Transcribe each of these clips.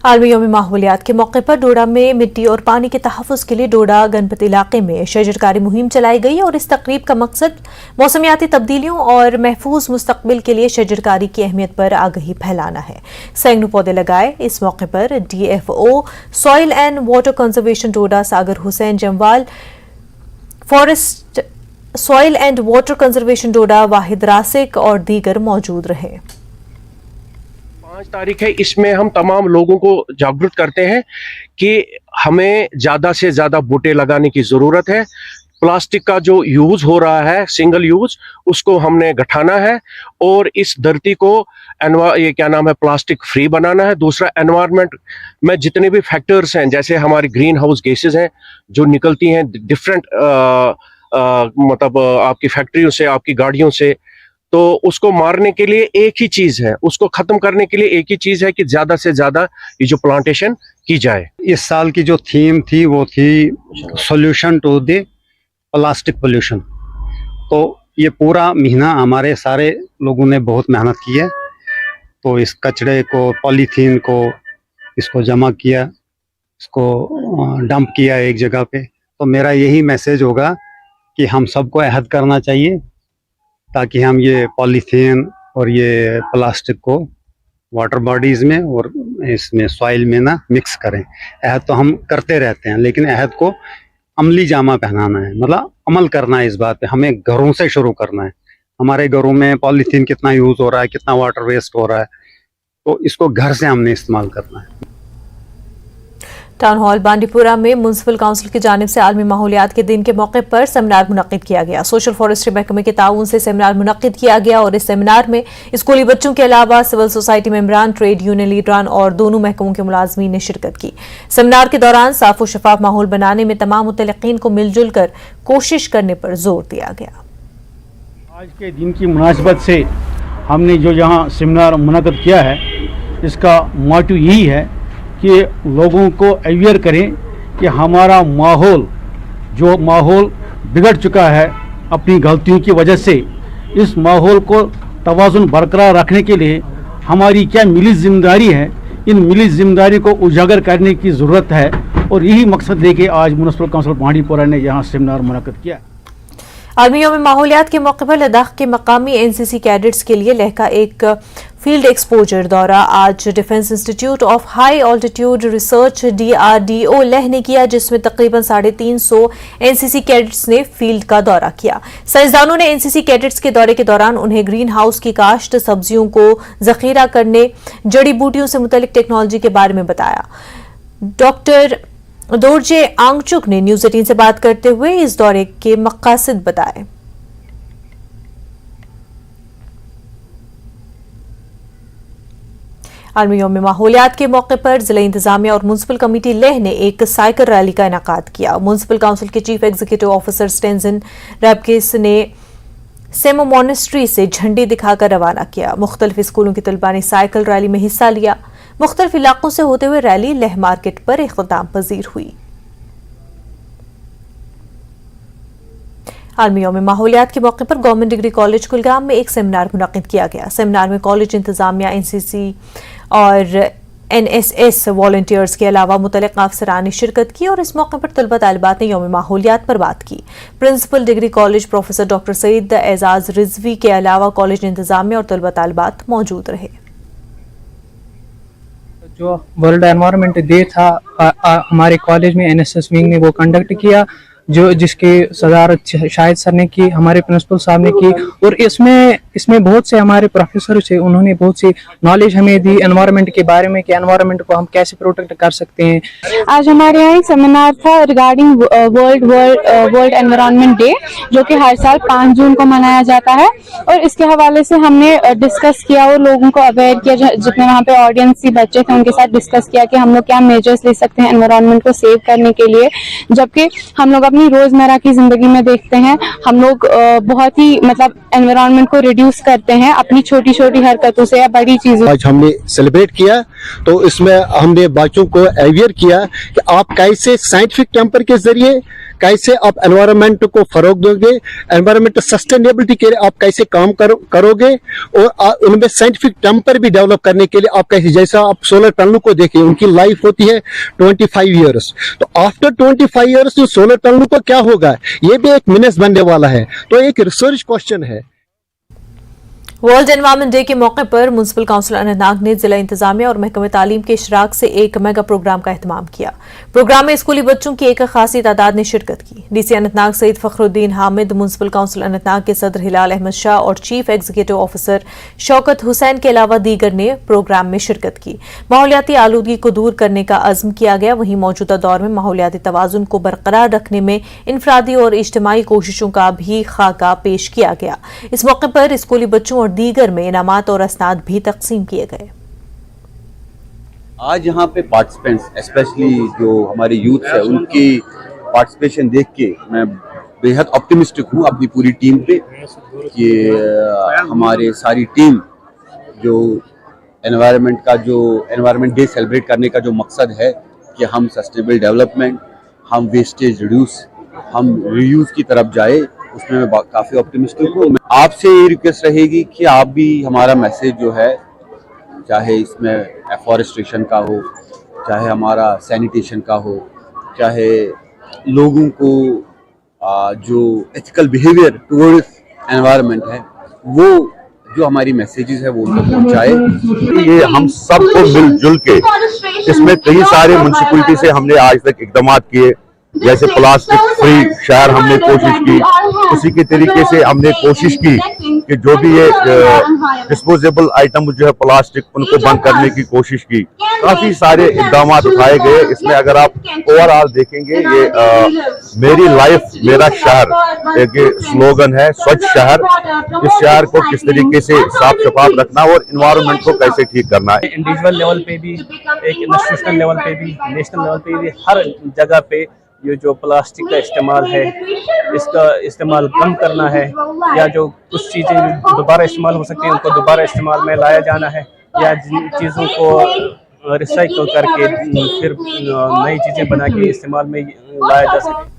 عالمی یوم ماحولیات کے موقع پر ڈوڈا میں مٹی اور پانی کے تحفظ کے لیے ڈوڈا گنپت علاقے میں شجرکاری مہم چلائی گئی اور اس تقریب کا مقصد موسمیاتی تبدیلیوں اور محفوظ مستقبل کے لیے شجرکاری کی اہمیت پر آگہی پھیلانا ہے۔ سینکڑوں پودے لگائے۔ اس موقع پر D F O soil and water conservation Doda Sagar Hussain Jamwal, forest soil and water conservation Doda Wahid Rasik اور دیگر موجود رہے۔ 5 تاریخ ہے، اس میں ہم تمام لوگوں کو جاگرت کرتے ہیں کہ ہمیں زیادہ سے زیادہ بوٹے لگانے کی ضرورت ہے۔ پلاسٹک کا جو یوز ہو رہا ہے سنگل یوز، اس کو ہم نے گھٹانا ہے اور اس دھرتی کو پلاسٹک فری بنانا ہے۔ دوسرا، انوائرمنٹ میں جتنے بھی فیکٹرز ہیں، جیسے ہماری گرین ہاؤس گیسز ہیں جو نکلتی ہیں ڈفرینٹ مطلب آپ کی فیکٹریوں سے، آپ کی گاڑیوں سے، تو اس کو مارنے کے لیے ایک ہی چیز ہے، اس کو ختم کرنے کے لیے ایک ہی چیز ہے کہ زیادہ سے زیادہ یہ جو پلانٹیشن کی جائے۔ اس سال کی جو تھیم تھی وہ تھی solution to the plastic pollution. تو یہ پورا مہینہ ہمارے سارے لوگوں نے بہت محنت کی ہے، تو اس کچڑے کو، پولیتھین کو، اس کو جمع کیا، اس کو ڈمپ کیا ایک جگہ پہ۔ تو میرا یہی میسیج ہوگا کہ ہم سب کو عہد کرنا چاہیے تاکہ ہم یہ پولیتھین اور یہ پلاسٹک کو واٹر باڈیز میں اور اس میں سوائل میں نہ مکس کریں۔ عہد تو ہم کرتے رہتے ہیں، لیکن عہد کو عملی جامہ پہنانا ہے، مطلب عمل کرنا ہے اس بات پہ۔ ہمیں گھروں سے شروع کرنا ہے۔ ہمارے گھروں میں پولیتھین کتنا یوز ہو رہا ہے، کتنا واٹر ویسٹ ہو رہا ہے، تو اس کو گھر سے ہم نے استعمال کرنا ہے۔ ٹاؤن ہال بانڈی پورہ میں میونسپل کونسل کی جانب سے عالمی ماحولیات کے دن کے موقع پر سیمینار منعقد کیا گیا۔ سوشل فارسٹری محکمے کے تعاون سے سیمینار منعقد کیا گیا اور اس سیمینار میں اسکولی بچوں کے علاوہ سول سوسائٹی ممبران، ٹریڈ یونین لیڈران اور دونوں محکموں کے ملازمین نے شرکت کی۔ سیمینار کے دوران صاف و شفاف ماحول بنانے میں تمام متعلقین کو مل جل کر کوشش کرنے پر زور دیا گیا۔ آج کے دن کی مناسبت سے ہم نے جو یہاں سیمینار منعقد کیا ہے، اس کا موٹو یہی ہے کہ لوگوں کو اویئر کریں کہ ہمارا ماحول بگڑ چکا ہے اپنی غلطیوں کی وجہ سے۔ اس ماحول کو توازن برقرار رکھنے کے لیے ہماری کیا ملی ذمہ داری ہے، ان ملی ذمہ داری کو اجاگر کرنے کی ضرورت ہے، اور یہی مقصد لے کے آج میونسپل کونسل بانڈی پورہ نے یہاں سیمینار منعقد کیا۔ عالمی یوم ماحولیات کے موقع پر لداخ کے مقامی این سی سی کیڈٹس کے لیے لیہ کا ایک فیلڈ ایکسپوجر دورہ آج defence institute of high altitude research DRDO Leh نے کیا، جس میں تقریباً 350 این سی سی کیڈٹس نے فیلڈ کا دورہ کیا۔ سائنسدانوں نے این سی سی کیڈٹس کے دورے کے دوران انہیں گرین ہاؤس کی کاشت، سبزیوں کو ذخیرہ کرنے، جڑی بوٹیوں سے متعلق ٹیکنالوجی کے بارے میں بتایا۔ ڈاکٹر دورجے آنگچک نے نیوز 18 سے بات کرتے ہوئے اس دورے کے مقاصد بتائے۔ عالمی یوم ماحولیات کے موقع پر ضلع انتظامیہ اور میونسپل کمیٹی لیہ نے ایک سائیکل ریلی کا انعقاد کیا۔ میونسپل کونسل کے چیف ایگزیکٹو آفیسر سٹینزن ریبکس نے سیمو مونسٹری سے جھنڈی دکھا کر روانہ کیا۔ مختلف اسکولوں کے طلباء نے سائیکل ریلی میں حصہ لیا۔ مختلف علاقوں سے ہوتے ہوئے ریلی لیہ مارکیٹ پر اختتام پذیر ہوئی۔ عالمی یوم ماحولیات کے موقع پر گورنمنٹ ڈگری کالج کلگام میں ایک سیمینار منعقد کیا گیا۔ سیمینار میں کالج انتظامیہ، NCC اور NSS والنٹیئرز کے علاوہ متعلقہ افسران نے شرکت کی اور اس موقع پر طلبہ طالبات نے یوم ماحولیات پر بات کی۔ Principal degree college professor doctor Saeed Aizaz Rizvi کے علاوہ کالج انتظامیہ اور طلبہ طالبات موجود رہے۔ جو ورلڈ انوائرمنٹ ڈے تھا ہمارے کالج میں NSS ونگ نے وہ کنڈکٹ کیا، جس کی صدارت شاہد سر نے کی، ہمارے پرنسپل صاحب نے کی، اور اس میں بہت سے ہمارے پروفیسر تھے، انہوں نے بہت سی نالج ہمیں دی انوائرمنٹ کے بارے میں کہ انوائرمنٹ کو ہم کیسے پروٹیکٹ کر سکتے ہیں۔ آج ہمارے یہاں ایک سیمینار تھا ریگارڈنگ ورلڈ انوائرمنٹ ڈے، جو کہ ہر سال 5 جون کو منایا جاتا ہے، اور اس کے حوالے سے ہم نے ڈسکس کیا اور لوگوں کو اویئر کیا، جتنے وہاں پہ آڈینس کے بچے تھے ان کے ساتھ ڈسکس کیا کہ ہم لوگ کیا میجرز لے سکتے ہیں انوائرمنٹ کو سیو کرنے کے لیے، جبکہ ہم لوگ اپنی روزمرہ کی زندگی میں دیکھتے ہیں ہم لوگ بہت ہی انوائرمنٹ کو ریڈیوس کرتے ہیں اپنی چھوٹی چھوٹی حرکتوں سے یا بڑی چیزوں۔ آج ہم نے سیلیبریٹ کیا، تو اس میں ہم نے بچوں کو اویئر کیا کہ آپ کیسے سائنٹیفک ٹیمپر کے ذریعے कैसे आप एनवायरनमेंट को फरोग दोगे, एनवायरनमेंट सस्टेनेबिलिटी के लिए आप कैसे काम करोगे, और उनमें साइंटिफिक टेम्पर भी डेवलप करने के लिए आप कैसे, जैसा आप सोलर पैनल को देखिए, उनकी लाइफ होती है 25 ईयर्स, तो आफ्टर 25 ईयर्स सोलर पैनल को क्या होगा, ये भी एक मीनस बनने वाला है। तो एक रिसर्च क्वेश्चन है। वर्ल्ड एनवायरनमेंट डे के मौके पर म्युनिसिपल काउंसिल अनंतनाग ने जिला इंतजामिया और महकमे तालीम के इशराक से एक मेगा प्रोग्राम का एहतमाम किया। प्रोग्राम में स्कूली बच्चों की एक खासी तादाद ने शिरकत की। DC Anantnag Saeed Fakhruddin Hamid, municipal council Anantnag के सदर हिलाल अहमद शाह और chief executive officer Shaukat Hussain के अलावा दीगर ने प्रोग्राम में शिरकत की। माहौलियाती आलूदगी को दूर करने का अज़्म किया गया। वहीं मौजूदा दौर में माहौलियाती तवाज़ुन को बरकरार रखने में इनफरादी और इज्तिमाई कोशिशों का भी खाका पेश किया गया। इस मौके पर स्कूली बच्चों और दीगर में इनामात और असनाद भी तकसीम किए गए। आज यहाँ पे पार्टिसिपेंट्स स्पेशली जो हमारे यूथ है उनकी पार्टिसिपेशन देख के मैं बेहद ऑप्टिमिस्टिक हूँ अपनी पूरी टीम पे कि हमारे सारी टीम जो एनवायरनमेंट डे सेलिब्रेट करने का जो मकसद है कि हम सस्टेनेबल डेवलपमेंट, हम वेस्टेज रिड्यूस, हम रीयूज की तरफ जाए, उसमें मैं काफ़ी ऑप्टिमिस्टिक हूँ। आपसे ये रिक्वेस्ट रहेगी कि आप भी हमारा मैसेज जो है, चाहे इसमें एफॉरेस्टेशन का हो, चाहे हमारा सैनिटेशन का हो, चाहे लोगों को जो एथिकल बिहेवियर टुवर्ड्स एनवायरनमेंट है, वो जो हमारी मैसेजेस है वो उनको पहुँचाए। ये हम सबको मिलजुल के, इसमें कई सारे म्युनिसिपैलिटी से हमने आज तक इकदाम किए, जैसे प्लास्टिक फ्री शहर हमने कोशिश की, उसी के तरीके से हमने कोशिश की कि जो भी ये डिस्पोजेबल आइटम जो है प्लास्टिक, उनको बंद करने की कोशिश की। काफी सारे इकदाम उठाए गए। इसमें अगर आप ओवरऑल देखेंगे, ये मेरी लाइफ मेरा शहर एक स्लोगन है, स्वच्छ शहर। इस शहर को किस तरीके से साफ शफाफ रखना और इन्वायरमेंट को कैसे ठीक करना है। इंडिविजुअल लेवल पे भी, एक इंस्टीट्यूशनल लेवल पे भी, नेशनल लेवल पे भी, हर जगह पे ये जो प्लास्टिक का इस्तेमाल है, इसका इस्तेमाल कम करना है, या जो कुछ चीज़ें दोबारा इस्तेमाल हो सकती हैं उनको दोबारा इस्तेमाल में लाया जाना है, या जिन चीज़ों को रिसाइकल करके फिर नई चीज़ें बना के इस्तेमाल में लाया जा सके।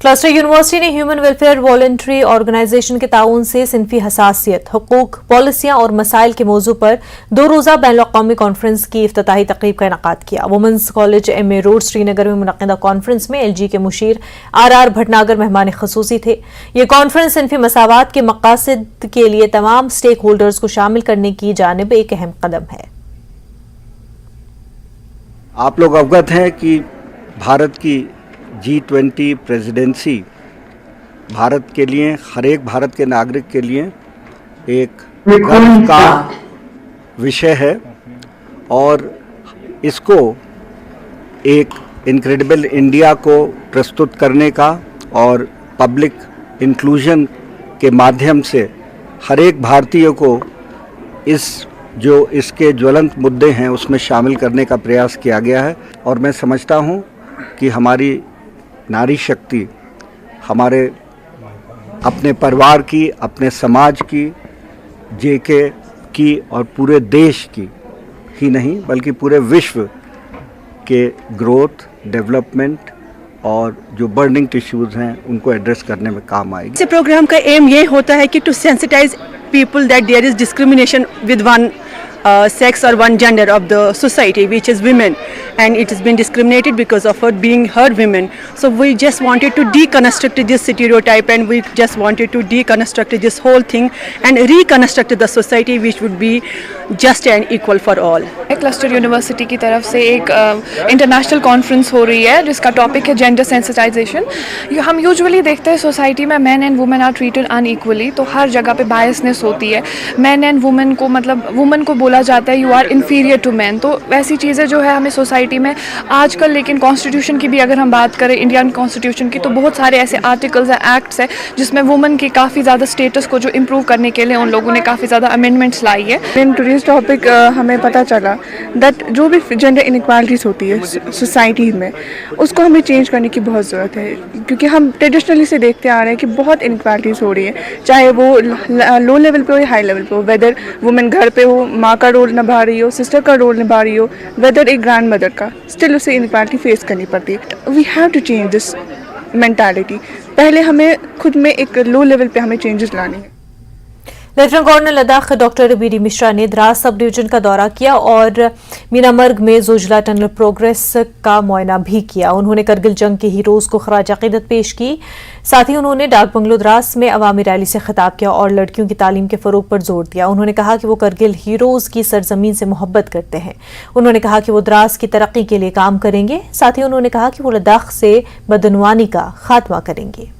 क्लस्टर यूनिवर्सिटी ने ह्यूमन वेलफेयर वॉलंटरी ऑर्गेनाइजेशन के ताउन से सिनफी हसासियत, हुकूक, पॉलिसियां और मसाइल के मौजू पर 2 रोज़ा बैनुल-अक़वामी कॉन्फ्रेंस की इफ्तिताही तक़रीब का इनेकाद किया। Women's college MA road Srinagar में मुनक़िदा कॉन्फ्रेंस में LG के मुशीर RR भटनागर मेहमान ख़ुसूसी थे। ये कॉन्फ्रेंस सिनफी मसावात के मक़ासद के लिए तमाम स्टेक होल्डर्स को शामिल करने की जानिब एक अहम कदम है। आप लोग अवगत हैं कि भारत की G20 प्रेसिडेंसी भारत के लिए, हर एक भारत के नागरिक के लिए एक गर्व का विषय है, और इसको एक इनक्रेडिबल इंडिया को प्रस्तुत करने का और पब्लिक इंक्लूजन के माध्यम से हर एक भारतीय को इसके ज्वलंत मुद्दे हैं उसमें शामिल करने का प्रयास किया गया है। और मैं समझता हूँ कि हमारी नारी शक्ति हमारे अपने परिवार की, अपने समाज की, JK की और पूरे देश की ही नहीं बल्कि पूरे विश्व के ग्रोथ, डेवलपमेंट और जो बर्निंग टिश्यूज़ हैं उनको एड्रेस करने में काम आएगी। इस प्रोग्राम का एम ये होता है कि to sensitise people that there is discrimination with one sex or one gender of the society, which is women, and it has been discriminated because of her being her women. So we just wanted to deconstruct this stereotype, and we just wanted to deconstruct this whole thing and reconstruct the society which would be just and equal for all. Cluster university की तरफ से एक international conference हो रही है जिसका topic है gender sensitisation. हम यूजुअली देखते हैं सोसाइटी में man and women are treated unequally, तो हर जगह पे बायसनेस होती है। मैन एंड वुमेन को, मतलब वुमेन को बोला जाता है you are inferior to man, तो वैसी चीज़ें जो है हमें सोसाइटी में आजकल, लेकिन कॉन्स्टिट्यूशन की भी अगर हम बात करें, इंडियन कॉन्स्टिट्यूशन की, तो बहुत सारे ऐसे आर्टिकल्स हैं, एक्ट्स हैं जिसमें वुमेन की काफ़ी ज़्यादा स्टेटस को जो इम्प्रूव करने के लिए उन लोगों ने काफ़ी ज़्यादा अमेंडमेंट्स लाई है। इन टुडेज टॉपिक हमें पता चला दैट जो भी जेंडर इनइक्वालिटीज़ होती है सोसाइटी में, उसको हमें चेंज करने की बहुत ज़रूरत है, क्योंकि हम ट्रेडिशनली से देखते आ रहे हैं कि बहुत इनइक्वालिटीज़ हो रही है, चाहे वो लो लेवल पे हो या हाई लेवल पे हो, वेदर वुमेन घर पे हो, माँ का रोल निभा रही हो, सिस्टर का रोल निभा रही हो, वेदर एक ग्रैंड मदर का, स्टिल उसे इनइक्वालिटी फेस करनी पड़ती है। We have to change this mentality. पहले हमें खुद में एक लो लेवल पे हमें चेंजेस लानी है. Lieutenant governor Ladakh doctor BD. Mishra ने द्रास सब डिवीजन का दौरा किया और मीनामर्ग में जोजिला टनल प्रोग्रेस का मुआयना भी किया. उन्होंने करगिल जंग के हीरोज को खराज अकीदत पेश की. साथ ही उन्होंने डाक बंगलो द्रास में अवामी रैली से खिताब किया और लड़कियों की तालीम के फरोग पर जोर दिया. उन्होंने कहा कि वो करगिल हीरोज की सरजमीन से मोहब्बत करते हैं. उन्होंने कहा कि वो द्रास की तरक्की के लिए काम करेंगे. साथ ही उन्होंने कहा कि वो लद्दाख से बदनवानी का खात्मा करेंगे.